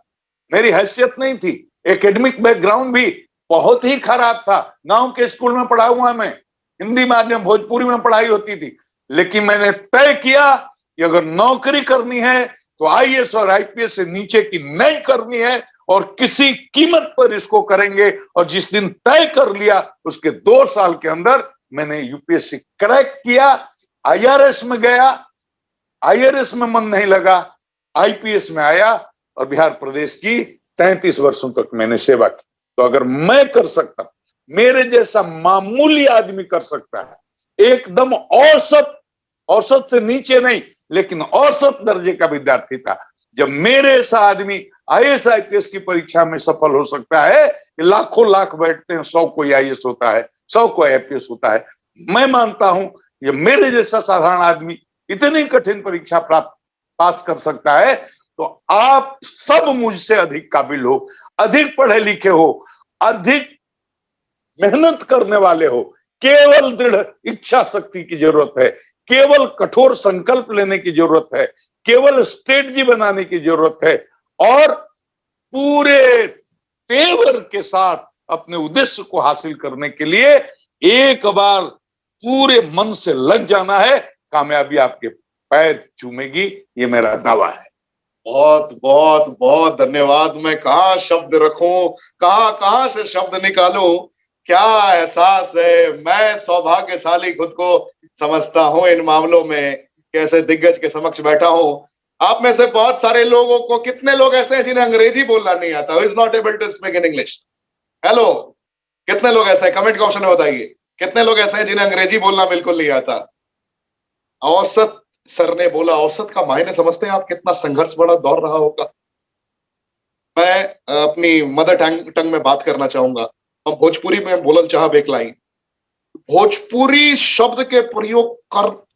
मेरी हैसियत नहीं थी, एकेडमिक बैकग्राउंड भी बहुत ही खराब था, गांव के स्कूल में पढ़ा हुआ मैं, हिंदी माध्यम भोजपुरी में पढ़ाई होती थी, लेकिन मैंने तय किया कि अगर नौकरी करनी है तो आईएएस और आईपीएस से नीचे की नहीं करनी है और किसी कीमत पर इसको करेंगे। और जिस दिन तय कर लिया उसके 2 साल के अंदर मैंने यूपीएससी क्रैक किया, आईआरएस में गया, आईआरएस में मन नहीं लगा, आईपीएस में आया और बिहार प्रदेश की 33 वर्षों तक मैंने सेवा की। तो अगर मैं कर सकता, मेरे जैसा मामूली आदमी कर सकता है, एकदम औसत से नीचे नहीं लेकिन औसत दर्जे का विद्यार्थी था, जब मेरे ऐसा आदमी आईएएस आईपीएस की परीक्षा में सफल हो सकता है कि लाखों लाख बैठते हैं, 100 कोई आईएएस होता है, 100 कोई आईपीएस होता है, मैं मानता हूं ये मेरे जैसा साधारण आदमी इतनी कठिन परीक्षा पास कर सकता है, तो आप सब मुझसे अधिक काबिल हो। अधिक पढ़े लिखे हो, अधिक मेहनत करने वाले हो, केवल दृढ़ इच्छा शक्ति की जरूरत है, केवल कठोर संकल्प लेने की जरूरत है, केवल स्ट्रेटजी बनाने की जरूरत है और पूरे तेवर के साथ अपने उद्देश्य को हासिल करने के लिए एक बार पूरे मन से लग जाना है। कामयाबी आपके पैर चूमेगी, ये मेरा दावा है। बहुत बहुत बहुत धन्यवाद। मैं कहाँ शब्द रखूं, कहाँ से शब्द निकालूं, क्या एहसास है। मैं सौभाग्यशाली खुद को समझता हूं इन मामलों में, कैसे दिग्गज के समक्ष बैठा हूं। आप में से बहुत सारे लोगों को, कितने लोग ऐसे हैं जिन्हें अंग्रेजी बोलना नहीं आता, who is not able to speak in English? Hello, कितने लोग ऐसे हैं? कमेंट के ऑप्शन में बताइए, कितने लोग ऐसे हैं जिन्हें अंग्रेजी बोलना बिल्कुल नहीं आता? औसत, सर ने बोला औसत का मायने समझते हैं आप? कितना संघर्ष बड़ा दौर रहा होगा। मैं अपनी मदर टंग में बात करना चाहूंगा। हम भोजपुरी में बोलल चाहब एक लाइन। भोजपुरी शब्द के प्रयोग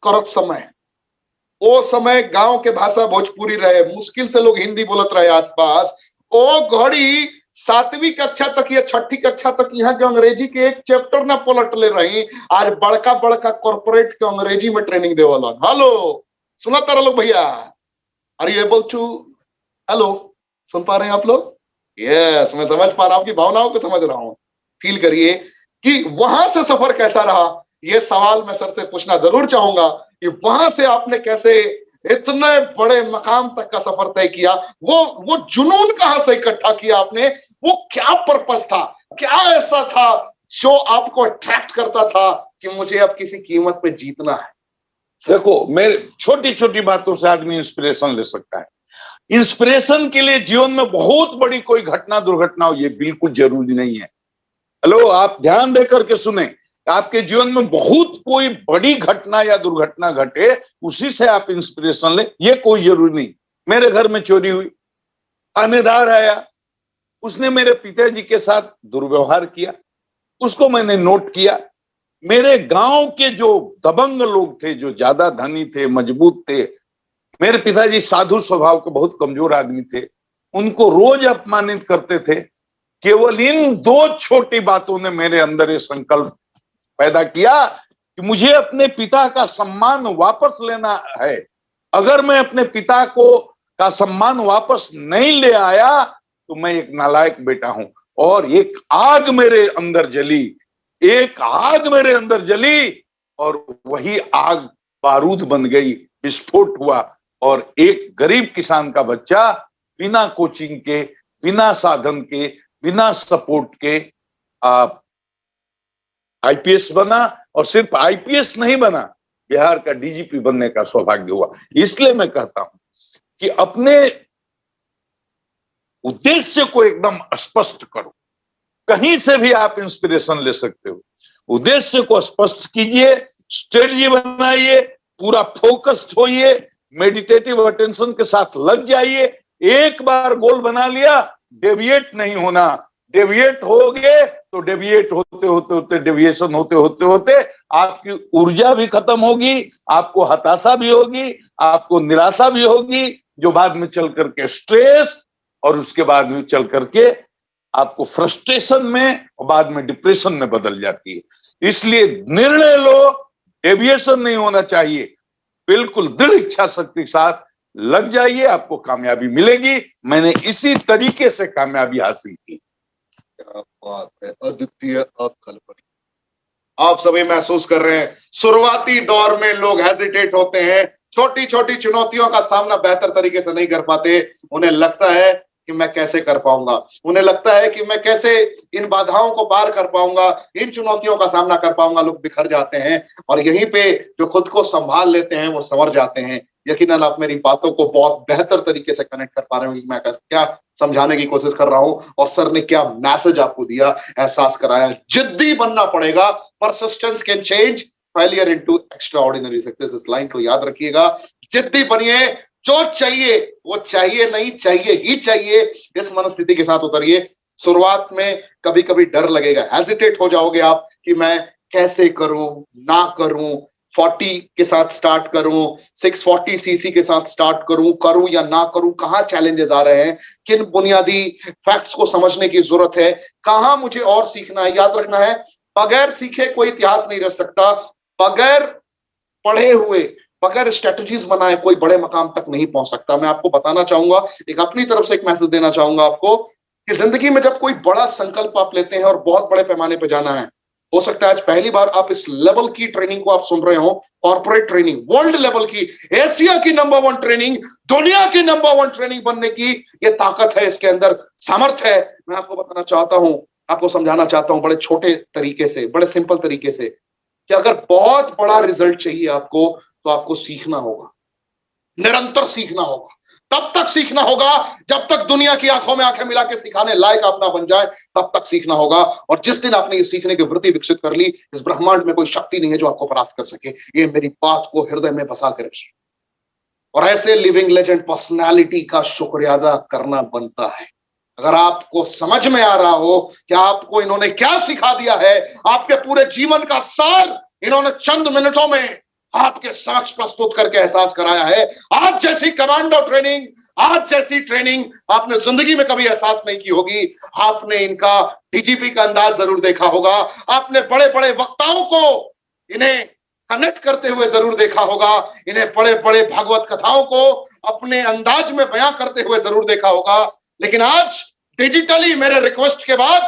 करत समय, ओ समय गांव के भाषा भोजपुरी रहे, मुश्किल से लोग हिंदी बोलत रहे आसपास। ओ घड़ी 7वीं कक्षा तक या 6ठी कक्षा तक यहाँ के अंग्रेजी के एक चैप्टर ना पलट ले रही। आज बड़का बड़का कॉर्पोरेट के अंग्रेजी में ट्रेनिंग देवल। हेलो, सुना तारा लोग भैया? Are you able to, hello, सुन पा रहे हैं आप लोग? यस, मैं समझ पा रहा हूं, की भावनाओं को समझ रहा हूं। फील करिए कि वहां से सफर कैसा रहा। ये सवाल मैं सर से पूछना जरूर चाहूंगा कि वहां से आपने कैसे इतने बड़े मकाम तक का सफर तय किया। वो जुनून कहां से इकट्ठा किया आपने? वो क्या पर्पस था, क्या ऐसा था जो आपको अट्रैक्ट करता था कि मुझे अब किसी कीमत पे जीतना है? देखो, मेरे छोटी छोटी बातों से आदमी इंस्पिरेशन ले सकता है। इंस्पिरेशन के लिए जीवन में बहुत बड़ी कोई घटना दुर्घटना हो, ये बिल्कुल जरूरी नहीं है। हेलो, आप ध्यान देकर के सुने। आपके जीवन में बहुत कोई बड़ी घटना या दुर्घटना घटे, उसी से आप इंस्पिरेशन ले, ये कोई जरूरी नहीं। मेरे घर में चोरी हुई, थानेदार आया, उसने मेरे पिताजी के साथ दुर्व्यवहार किया, उसको मैंने नोट किया। मेरे गांव के जो दबंग लोग थे, जो ज्यादा धनी थे, मजबूत थे, मेरे पिताजी साधु स्वभाव के बहुत कमजोर आदमी थे, उनको रोज अपमानित करते थे। केवल इन 2 छोटी बातों ने मेरे अंदर ये संकल्प पैदा किया कि मुझे अपने पिता का सम्मान वापस लेना है। अगर मैं अपने पिता का सम्मान वापस नहीं ले आया तो मैं एक नालायक बेटा हूं। और एक आग मेरे अंदर जली, एक आग मेरे अंदर जली, और वही आग बारूद बन गई, विस्फोट हुआ, और एक गरीब किसान का बच्चा बिना कोचिंग के, बिना साधन के, बिना सपोर्ट के आईपीएस बना। और सिर्फ आईपीएस नहीं बना, बिहार का डीजीपी बनने का सौभाग्य हुआ। इसलिए मैं कहता हूं कि अपने उद्देश्य को एकदम स्पष्ट करो। कहीं से भी आप इंस्पिरेशन ले सकते हो। उद्देश्य को स्पष्ट कीजिए, स्ट्रेटजी बनाइए, पूरा फोकस्ड होइए, मेडिटेटिव अटेंशन के साथ लग जाइए। एक बार गोल बना लिया, डेविएट नहीं होना। डेविएट हो गए तो डेविएट होते होते होते, डेविएशन होते होते होते आपकी ऊर्जा भी खत्म होगी, आपको हताशा भी होगी, आपको निराशा भी होगी, जो बाद में चल करके स्ट्रेस, और उसके बाद में चल करके आपको फ्रस्ट्रेशन में और बाद में डिप्रेशन में बदल जाती है। इसलिए निर्णय लो, डेविएशन नहीं होना चाहिए। बिल्कुल दृढ़ इच्छा शक्ति के साथ लग जाइए, आपको कामयाबी मिलेगी। मैंने इसी तरीके से कामयाबी हासिल की। क्या बात है, अद्वितीय, अकल्पनीय। आप सभी महसूस कर रहे हैं, शुरुआती दौर में लोग हेजिटेट होते हैं, छोटी छोटी चुनौतियों का सामना बेहतर तरीके से नहीं कर पाते। उन्हें लगता है कि मैं कैसे कर पाऊंगा, उन्हें लगता है कि मैं कैसे इन बाधाओं को पार कर पाऊंगा, इन चुनौतियों का सामना कर पाऊंगा। लोग बिखर जाते हैं और यहीं पे जो खुद को संभाल लेते हैं वो संवर जाते हैं। यकीनन आप मेरी बातों को बहुत बेहतर तरीके से कनेक्ट कर पा रहे हो, मैं क्या समझाने की कोशिश कर रहा हूं और सर ने क्या मैसेज आपको दिया, एहसास कराया। जिद्दी बनना पड़ेगा, persistence can change failure into extraordinary success. इस लाइन को याद रखिएगा, जिद्दी बनिए, जो चाहिए वो चाहिए नहीं, चाहिए ही चाहिए। इस मनस्थिति के साथ उतरिए। शुरुआत में कभी कभी डर लगेगा, हेजिटेट हो जाओगे आप कि मैं कैसे करूं, ना करूं, 640 के साथ स्टार्ट करूं, 640 सीसी के साथ स्टार्ट करूं या ना करूं, कहां चैलेंजेस आ रहे हैं, किन बुनियादी फैक्ट्स को समझने की जरूरत है, कहां मुझे और सीखना है। याद रखना है, बगैर सीखे कोई इतिहास नहीं रह सकता, बगैर पढ़े हुए, बगैर स्ट्रेटजीज बनाए कोई बड़े मकाम तक नहीं पहुंच सकता। मैं आपको बताना चाहूंगा, एक अपनी तरफ से एक मैसेज देना चाहूंगा आपको, कि जिंदगी में जब कोई बड़ा संकल्प आप लेते हैं और बहुत बड़े पैमाने पर जाना है, हो सकता है आज पहली बार आप इस लेवल की ट्रेनिंग को आप सुन रहे हो, कॉर्पोरेट ट्रेनिंग, वर्ल्ड लेवल की, एशिया की नंबर 1 ट्रेनिंग, दुनिया की नंबर 1 ट्रेनिंग बनने की ये ताकत है, इसके अंदर सामर्थ्य है। मैं आपको बताना चाहता हूं, आपको समझाना चाहता हूं बड़े छोटे तरीके से, बड़े सिंपल तरीके से, कि अगर बहुत बड़ा रिजल्ट चाहिए आपको, तो आपको सीखना होगा, निरंतर सीखना होगा। तब तक सीखना होगा जब तक दुनिया की आंखों में आंखें मिला के सिखाने लायक आप ना बन जाए, तब तक सीखना होगा। और जिस दिन आपने ये सीखने की वृत्ति विकसित कर ली, इस ब्रह्मांड में कोई शक्ति नहीं है जो आपको परास्त कर सके। ये मेरी बात को हृदय में बसा कर रखिए। और ऐसे लिविंग लेजेंड पर्सनालिटी का शुक्रिया अदा करना बनता है। अगर आपको समझ में आ रहा हो कि आपको इन्होंने क्या सिखा दिया है, आपके पूरे जीवन का सार इन्होंने चंद मिनटों में आपके समक्ष प्रस्तुत करके एहसास कराया है। आज जैसी कमांडो ट्रेनिंग, आज जैसी ट्रेनिंग आपने जिंदगी में कभी एहसास नहीं की होगी। आपने इनका डीजीपी का अंदाज जरूर देखा होगा, आपने बड़े बड़े वक्ताओं को इन्हें कनेक्ट करते हुए जरूर देखा होगा, इन्हें बड़े बड़े भागवत कथाओं को अपने अंदाज में बयां करते हुए जरूर देखा होगा। लेकिन आज डिजिटली मेरे रिक्वेस्ट के बाद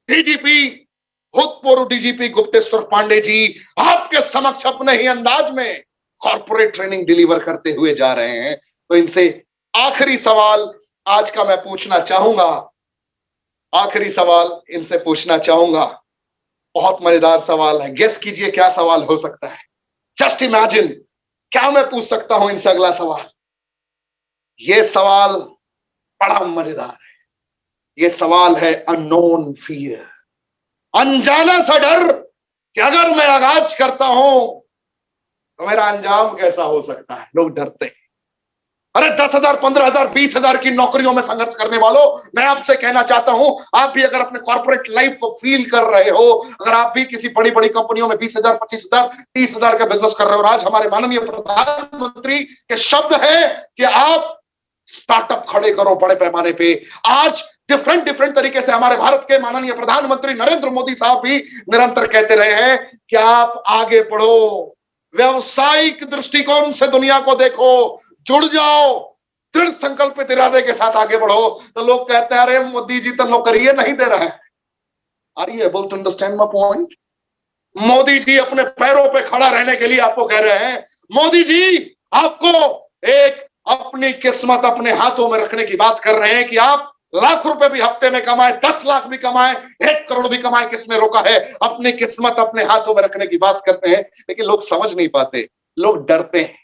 डीजीपी, भूतपूर्व डीजीपी गुप्तेश्वर पांडे जी आपके समक्ष अपने ही अंदाज में कॉर्पोरेट ट्रेनिंग डिलीवर करते हुए जा रहे हैं। तो इनसे आखिरी सवाल आज का मैं पूछना चाहूंगा, आखिरी सवाल इनसे पूछना चाहूंगा। बहुत मजेदार सवाल है, गेस कीजिए क्या सवाल हो सकता है। जस्ट इमेजिन, क्या मैं पूछ सकता हूं इनसे अगला सवाल। यह सवाल बड़ा मजेदार है। यह सवाल है अननोन फियर, अनजाना सा डर, कि अगर मैं आगाज करता हूं तो मेरा अंजाम कैसा हो सकता है। लोग डरते हैं। अरे 10,000, 15,000, 20,000 की नौकरियों में संघर्ष करने वालों, मैं आपसे कहना चाहता हूं, आप भी अगर अपने कॉर्पोरेट लाइफ को फील कर रहे हो, अगर आप भी किसी बड़ी बड़ी कंपनियों में 20,000, 25,000, 30,000 का बिजनेस कर रहे हो, और आज हमारे माननीय प्रधानमंत्री के शब्द है कि आप स्टार्टअप खड़े करो बड़े पैमाने पे। आज डिफरेंट तरीके से हमारे भारत के माननीय प्रधानमंत्री नरेंद्र मोदी साहब भी निरंतर कहते रहे हैं कि आप आगे बढ़ो, व्यवसायिक दृष्टिकोण से दुनिया को देखो, जुड़ जाओ, दृढ़ संकल्पित इरादे के साथ आगे बढ़ो। तो लोग कहते हैं अरे मोदी जी तो नौकरी नहीं दे रहे हैं। Are you able to understand my point? Modi ji अपने पैरों पे खड़ा रहने के लिए आपको कह रहे हैं, मोदी जी आपको एक अपनी किस्मत अपने हाथों में रखने की बात कर रहे हैं कि आप लाख रुपए भी हफ्ते में कमाए, 10 लाख भी कमाए, 1 करोड़ भी कमाए, किसने रोका है? अपनी किस्मत अपने हाथों में रखने की बात करते हैं। लेकिन लोग समझ नहीं पाते, लोग डरते हैं।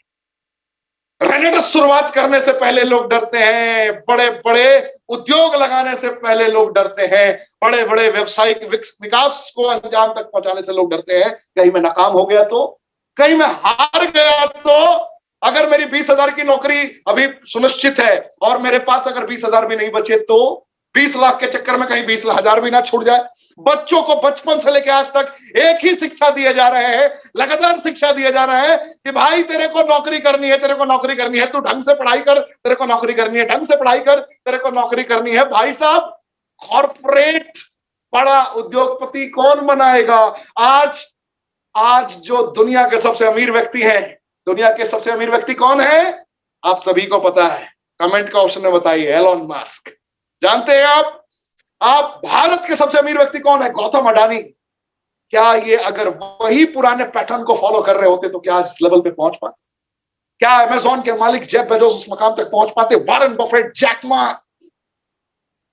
रेनेडर शुरुआत करने से पहले लोग डरते हैं, बड़े बड़े उद्योग लगाने से पहले लोग डरते हैं, बड़े बड़े व्यवसायिक विकास को अंजाम तक पहुंचाने से लोग डरते हैं। कहीं मैं नाकाम हो गया तो, कहीं मैं हार गया तो, अगर मेरी 20,000 की नौकरी अभी सुनिश्चित है और मेरे पास अगर 20,000 भी नहीं बचे तो 20 लाख के चक्कर में कहीं 20,000 भी ना छूट जाए। बच्चों को बचपन से लेकर आज तक एक ही शिक्षा दिए जा रहे हैं, लगातार शिक्षा दिए जा रहे हैं कि भाई तेरे को नौकरी करनी है, तेरे को नौकरी करनी है, तू ढंग से पढ़ाई कर, तेरे को नौकरी करनी है, ढंग से पढ़ाई कर, तेरे को नौकरी करनी है। भाई साहब, कॉर्पोरेट बड़ा उद्योगपति कौन बनाएगा? आज जो दुनिया के सबसे अमीर व्यक्ति हैं, दुनिया के सबसे अमीर व्यक्ति कौन है? आप सभी को पता है, कमेंट का ऑप्शन में बताइए। Elon Musk. जानते हैं आप भारत के सबसे अमीर व्यक्ति कौन है? गौतम अडानी। क्या ये अगर वही पुराने पैटर्न को फॉलो कर रहे होते तो क्या इस लेवल पे पहुंच पाते? क्या अमेज़न के मालिक जेफ बेजोस उस मकाम तक पहुंच पाते? Warren Buffett, Jack Ma,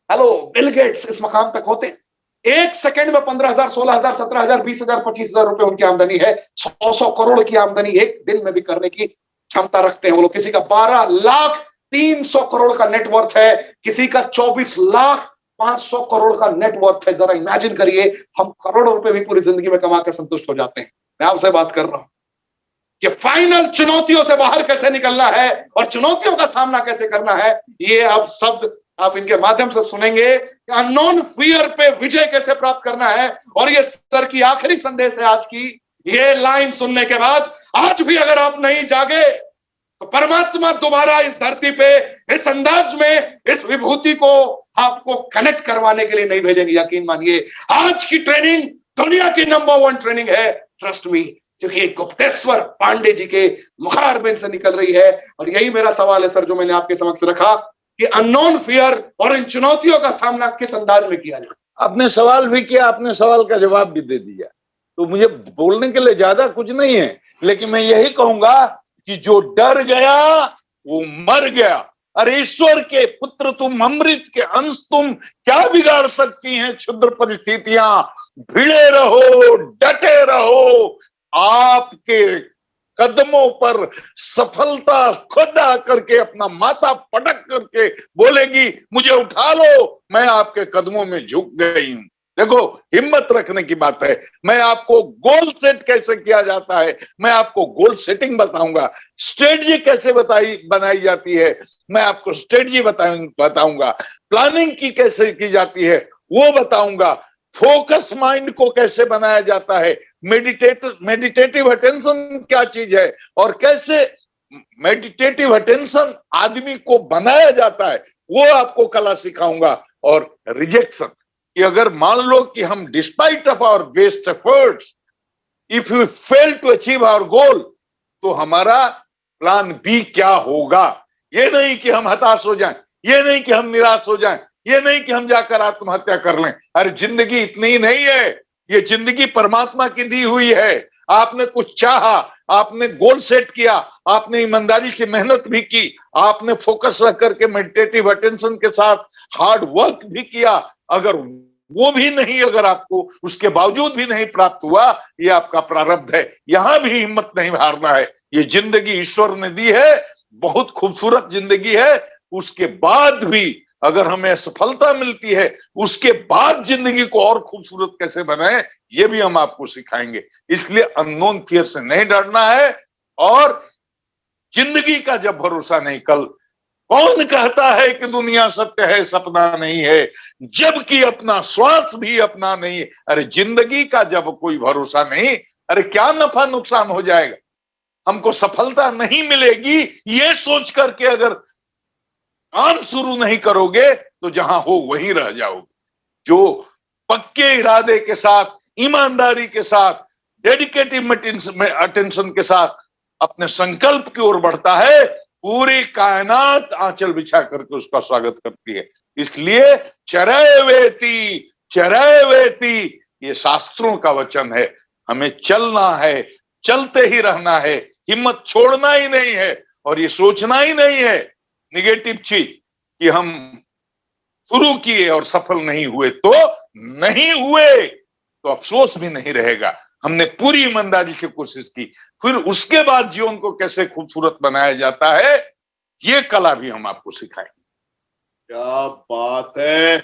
hello, Bill Gates इस मकाम तक होते? एक सेकंड में 15,000, 16,000, 17,000, 20,000, 25,000 रुपए उनकी आमदनी है। 100 करोड़ की आमदनी एक दिन में भी करने की क्षमता रखते हैं वो लोग। किसी का 12,300 करोड़ का नेटवर्थ है, किसी का 24,500 करोड़ का नेटवर्थ है। जरा इमेजिन करिए, हम करोड़ों रुपए भी पूरी जिंदगी में कमा के संतुष्ट हो जाते हैं। मैं आपसे बात कर रहा हूं कि फाइनल चुनौतियों से बाहर कैसे निकलना है और चुनौतियों का सामना कैसे करना है, ये अब शब्द आप इनके माध्यम से सुनेंगे। अननोन फियर पे विजय कैसे प्राप्त करना है। और ये सर की आखिरी संदेश है आज की, ये लाइन सुनने के बाद आज भी अगर आप नहीं जागे तो परमात्मा दोबारा इस धरती पे इस अंदाज में इस विभूति को आपको कनेक्ट करवाने के लिए नहीं भेजेंगे। यकीन मानिए आज की ट्रेनिंग दुनिया की नंबर 1 ट्रेनिंग है, ट्रस्ट मी, क्योंकि गुप्तेश्वर पांडे जी के मुखारबिन से निकल रही है। और यही मेरा सवाल है सर, जो मैंने आपके समक्ष रखा कि अननोन फियर और इन चुनौतियों का सामना किस अंदाज में किया जाए। आपने सवाल भी किया, आपने सवाल का जवाब भी दे दिया, तो मुझे बोलने के लिए ज्यादा कुछ नहीं है, लेकिन मैं यही कहूंगा कि जो डर गया वो मर गया। अरे ईश्वर के पुत्र तुम, अमृत के अंश तुम, क्या बिगाड़ सकती हैं क्षुद्र परिस्थितियां। भिड़े रहो, डटे रहो, आपके कदमों पर सफलता खुद आकर के अपना माथा पटक करके बोलेगी मुझे उठा लो, मैं आपके कदमों में झुक गई हूं। देखो हिम्मत रखने की बात है। मैं आपको गोल सेट कैसे किया जाता है, मैं आपको गोल सेटिंग बताऊंगा। स्ट्रेटजी कैसे बनाई जाती है, मैं आपको स्ट्रेटजी बताऊंगा। प्लानिंग की कैसे की जाती है वो बताऊंगा। फोकस माइंड को कैसे बनाया जाता है, मेडिटेटिव अटेंशन क्या चीज है, और कैसे मेडिटेटिव अटेंशन आदमी को बनाया जाता है वो आपको कला सिखाऊंगा। और रिजेक्शन कि अगर मान लो कि हम despite of our best efforts if you fail to achieve our goal, तो हमारा प्लान बी क्या होगा। ये नहीं कि हम हताश हो जाएं, ये नहीं कि हम निराश हो जाएं, ये नहीं कि हम जाकर आत्महत्या कर लें। अरे जिंदगी इतनी ही नहीं है, ये जिंदगी परमात्मा की दी हुई है। आपने कुछ चाहा, आपने गोल सेट किया, आपने ईमानदारी से मेहनत भी की, आपने फोकस रख करके मेडिटेटिव अटेंशन के साथ हार्ड वर्क भी किया, अगर वो भी नहीं, अगर आपको उसके बावजूद भी नहीं प्राप्त हुआ, ये आपका प्रारब्ध है। यहां भी हिम्मत नहीं हारना है। ये जिंदगी ईश्वर ने दी है, बहुत खूबसूरत जिंदगी है। उसके बाद भी अगर हमें सफलता मिलती है, उसके बाद जिंदगी को और खूबसूरत कैसे बनाए, ये भी हम आपको सिखाएंगे। इसलिए अननोन फियर से नहीं डरना है। और जिंदगी का जब भरोसा नहीं, कल कौन कहता है कि दुनिया सत्य है सपना नहीं है, जबकि अपना श्वास भी अपना नहीं। अरे जिंदगी का जब कोई भरोसा नहीं, अरे क्या नफा नुकसान हो जाएगा, हमको सफलता नहीं मिलेगी, ये सोच करके अगर काम शुरू नहीं करोगे तो जहां हो वहीं रह जाओगे। जो पक्के इरादे के साथ, ईमानदारी के साथ, डेडिकेटिव अटेंशन के साथ अपने संकल्प की ओर बढ़ता है, पूरी कायनात आंचल बिछा करके उसका स्वागत करती है। इसलिए चरय वेति ये शास्त्रों का वचन है। हमें चलना है, चलते ही रहना है, हिम्मत छोड़ना ही नहीं है। और ये सोचना ही नहीं है निगेटिव चीज कि हम शुरू किए और सफल नहीं हुए, तो नहीं हुए तो अफसोस भी नहीं रहेगा। हमने पूरी ईमानदारी से कोशिश की, फिर उसके बाद जीवन को कैसे खूबसूरत बनाया जाता है, ये कला भी हम आपको सिखाएंगे। क्या बात है,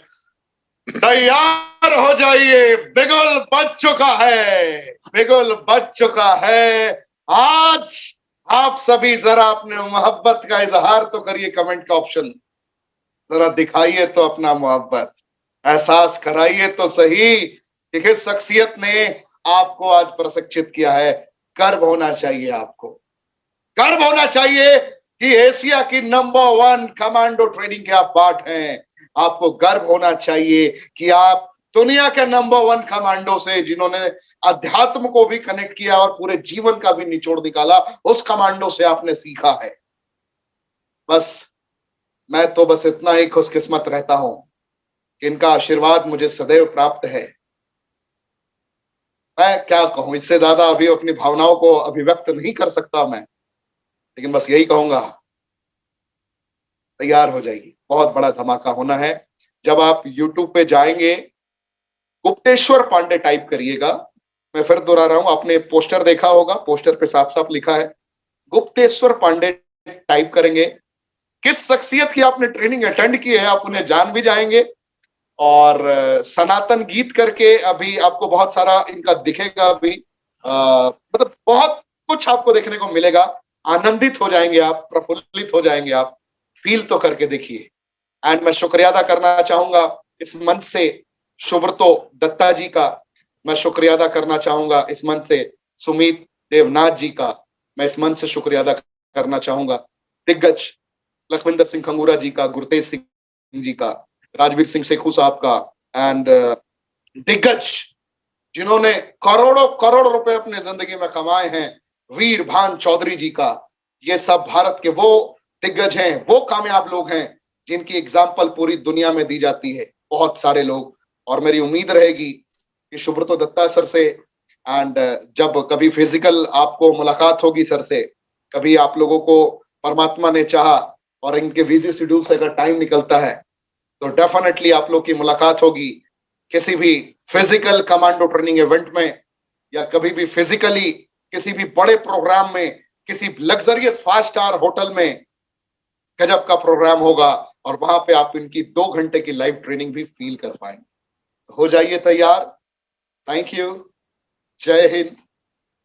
तैयार हो जाइए, बिगुल बज चुका है, बिगुल बज चुका है। आज आप सभी जरा अपने मोहब्बत का इजहार तो करिए, कमेंट का ऑप्शन जरा दिखाइए तो अपना मोहब्बत, एहसास कराइए तो सही कि किस शख्सियत ने आपको आज प्रशिक्षित किया है। गर्व होना चाहिए, आपको गर्व होना चाहिए कि एशिया की नंबर 1 कमांडो ट्रेनिंग के आप पार्ट हैं। आपको गर्व होना चाहिए कि आप दुनिया के नंबर 1 कमांडो से, जिन्होंने अध्यात्म को भी कनेक्ट किया और पूरे जीवन का भी निचोड़ निकाला, उस कमांडो से आपने सीखा है। बस मैं तो बस इतना ही खुशकिस्मत रहता हूं कि इनका आशीर्वाद मुझे सदैव प्राप्त है। मैं क्या कहूं, इससे ज्यादा अभी अपनी भावनाओं को अभिव्यक्त नहीं कर सकता मैं, लेकिन बस यही कहूंगा, तैयार हो जाइए, बहुत बड़ा धमाका होना है। जब आप YouTube पे जाएंगे, गुप्तेश्वर पांडे टाइप करिएगा। मैं फिर दोहरा रहा हूं, आपने पोस्टर देखा होगा, पोस्टर पे साफ साफ लिखा है गुप्तेश्वर पांडे। टाइप करेंगे, किस शख्सियत की आपने ट्रेनिंग अटेंड की है आप उन्हें जान भी जाएंगे। और सनातन गीत करके अभी आपको बहुत सारा इनका दिखेगा, अभी मतलब बहुत कुछ आपको देखने को मिलेगा। आनंदित हो जाएंगे आप, प्रफुल्लित हो जाएंगे आप, फील तो करके देखिए। एंड मैं शुक्रिया अदा करना चाहूंगा इस मंच से सुब्रतो दत्ता जी का, मैं शुक्रिया अदा करना चाहूंगा इस मंच से सुमित देवनाथ जी का मैं इस मंच से शुक्रिया अदा करना चाहूंगा। दिग्गज लखविंदर सिंह खंगूरा जी का, गुरतेज सिंह जी का, राजवीर सिंह सेखू साहब का, एंड दिग्गज जिन्होंने करोड़ों करोड़ रुपए अपने जिंदगी में कमाए हैं, वीर भान चौधरी जी का। ये सब भारत के वो दिग्गज हैं, वो कामयाब लोग हैं जिनकी एग्जाम्पल पूरी दुनिया में दी जाती है, बहुत सारे लोग। और मेरी उम्मीद रहेगी कि सुब्रतो दत्ता सर से एंड जब कभी फिजिकल आपको मुलाकात होगी सर से, कभी आप लोगों को परमात्मा ने चाहा और इनके बिजी शेड्यूल से अगर टाइम निकलता है तो डेफिनेटली आप लोग की मुलाकात होगी किसी भी फिजिकल कमांडो ट्रेनिंग इवेंट में, या कभी भी फिजिकली किसी भी बड़े प्रोग्राम में, किसी लग्जरियस 5 स्टार होटल में गजब का प्रोग्राम होगा और वहां पे आप इनकी 2 घंटे की लाइव ट्रेनिंग भी फील कर पाएंगे। हो जाइए तैयार। Thank you. जय हिंद।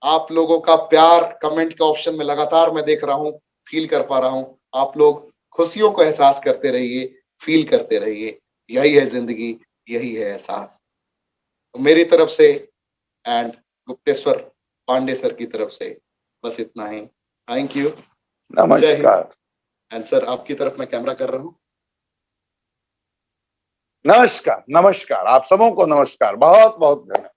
आप लोगों का प्यार कमेंट के ऑप्शन में लगातार मैं देख रहा हूं, फील कर पा रहा हूं। आप लोग खुशियों को एहसास करते रहिए, फील करते रहिए। यही है जिंदगी, यही है एहसास। तो मेरी तरफ से एंड गुप्तेश्वर पांडे सर की तरफ से बस इतना ही। Thank you. नमस्कार। एंड सर आपकी तरफ मैं कैमरा कर रहा हूं। नमस्कार, नमस्कार, आप सबों को नमस्कार, बहुत बहुत धन्यवाद।